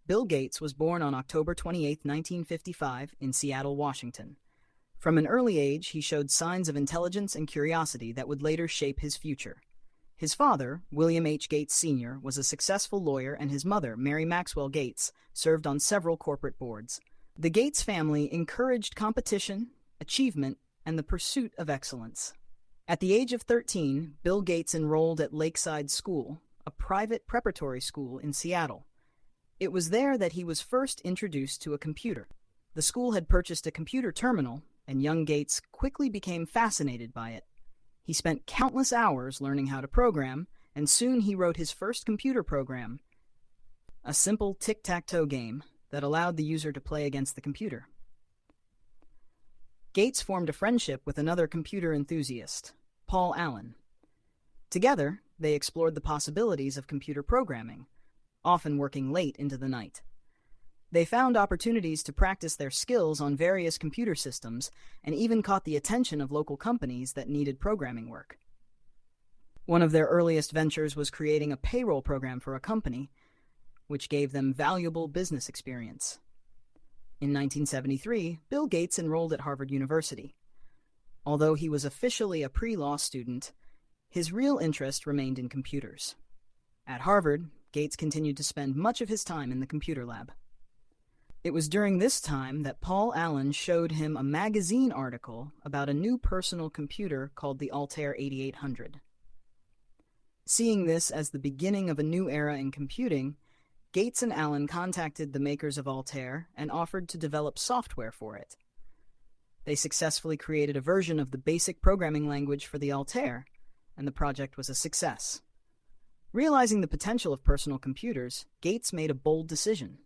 Bill Gates was born on October 28, 1955, in Seattle, Washington. From an early age, he showed signs of intelligence and curiosity that would later shape his future. His father, William H. Gates Sr., was a successful lawyer, and his mother, Mary Maxwell Gates, served on several corporate boards. The Gates family encouraged competition, achievement, and the pursuit of excellence. At the age of 13, Bill Gates enrolled at Lakeside School, a private preparatory school in Seattle. It was there that he was first introduced to a computer. The school had purchased a computer terminal, and young Gates quickly became fascinated by it. He spent countless hours learning how to program, and soon he wrote his first computer program, a simple tic-tac-toe game that allowed the user to play against the computer. Gates formed a friendship with another computer enthusiast, Paul Allen. Together, they explored the possibilities of computer programming, often working late into the night. They found opportunities to practice their skills on various computer systems and even caught the attention of local companies that needed programming work. One of their earliest ventures was creating a payroll program for a company, which gave them valuable business experience. In 1973, Bill Gates enrolled at Harvard University. Although he was officially a pre-law student, his real interest remained in computers. At Harvard, Gates continued to spend much of his time in the computer lab. It was during this time that Paul Allen showed him a magazine article about a new personal computer called the Altair 8800. Seeing this as the beginning of a new era in computing, Gates and Allen contacted the makers of Altair and offered to develop software for it. They successfully created a version of the basic programming language for the Altair, and the project was a success. Realizing the potential of personal computers, Gates made a bold decision.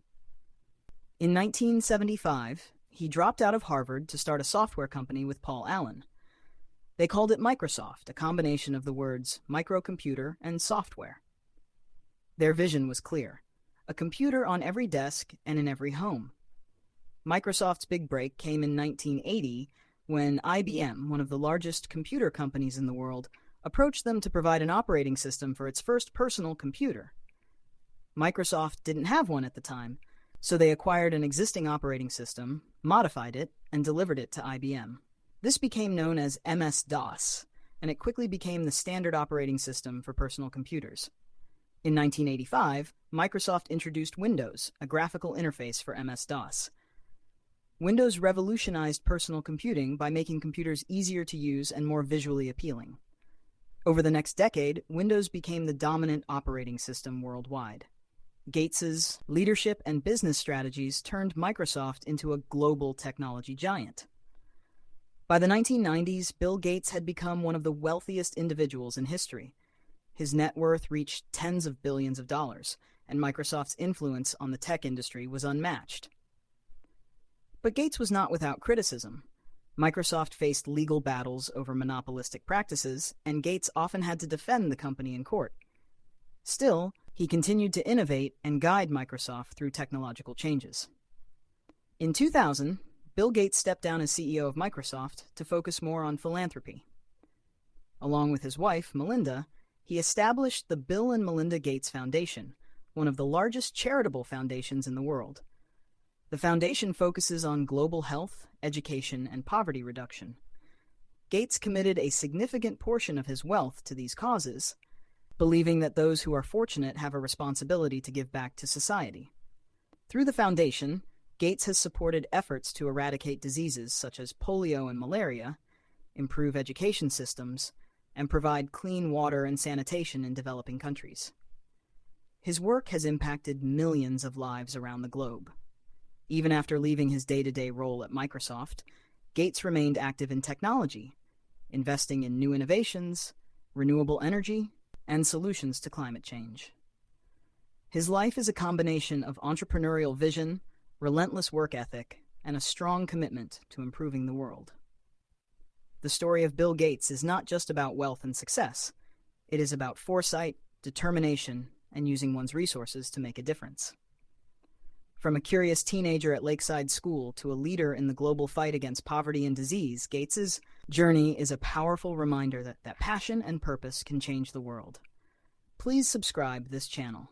In 1975, he dropped out of Harvard to start a software company with Paul Allen. They called it Microsoft, a combination of the words microcomputer and software. Their vision was clear: a computer on every desk and in every home. Microsoft's big break came in 1980 when IBM, one of the largest computer companies in the world, approached them to provide an operating system for its first personal computer. Microsoft didn't have one at the time, so they acquired an existing operating system, modified it, and delivered it to IBM. This became known as MS-DOS, and it quickly became the standard operating system for personal computers. In 1985, Microsoft introduced Windows, a graphical interface for MS-DOS. Windows revolutionized personal computing by making computers easier to use and more visually appealing. Over the next decade, Windows became the dominant operating system worldwide. Gates's leadership and business strategies turned Microsoft into a global technology giant. By the 1990s, Bill Gates had become one of the wealthiest individuals in history. His net worth reached tens of billions of dollars, and Microsoft's influence on the tech industry was unmatched. But Gates was not without criticism. Microsoft faced legal battles over monopolistic practices, and Gates often had to defend the company in court. Still, he continued to innovate and guide Microsoft through technological changes. In 2000, Bill Gates stepped down as CEO of Microsoft to focus more on philanthropy. Along with his wife, Melinda, he established the Bill and Melinda Gates Foundation, one of the largest charitable foundations in the world. The foundation focuses on global health, education, and poverty reduction. Gates committed a significant portion of his wealth to these causes, believing that those who are fortunate have a responsibility to give back to society. Through the foundation, Gates has supported efforts to eradicate diseases such as polio and malaria, improve education systems, and provide clean water and sanitation in developing countries. His work has impacted millions of lives around the globe. Even after leaving his day-to-day role at Microsoft, Gates remained active in technology, investing in new innovations, renewable energy, and solutions to climate change. His life is a combination of entrepreneurial vision, relentless work ethic, and a strong commitment to improving the world. The story of Bill Gates is not just about wealth and success. It is about foresight, determination, and using one's resources to make a difference. From a curious teenager at Lakeside School to a leader in the global fight against poverty and disease, Gates's journey is a powerful reminder that passion and purpose can change the world. Please subscribe this channel.